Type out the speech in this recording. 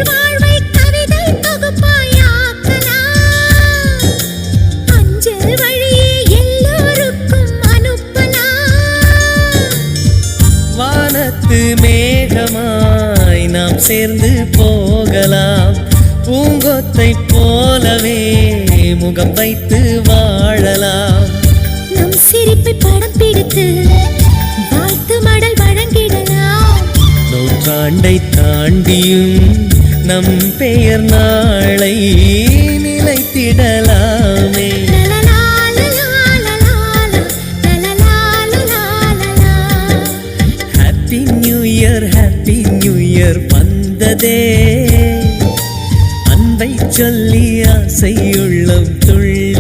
வாழ்வை கவிதை தொகுப்பாயாக்கலாம். அஞ்சல் வழியே எல்லோருக்கும் அனுப்பலாம். வானத்து மேகமாய் நாம் சேர்ந்து போகலாம். பூங்கொத்தை போலவே முகம் வைத்து வாழலாம். நம் சிரிப்பை படம் பிடித்து வாழ்த்து மடல் வழங்கிடலாம். நூற்றாண்டை தாண்டியும் நம் பெயர் நாளை நிலைத்திடலாமே. ஹாப்பி நியூ இயர் வந்ததே, அன்பை சொல்லி ஆசை உள்ளம் துள்ளி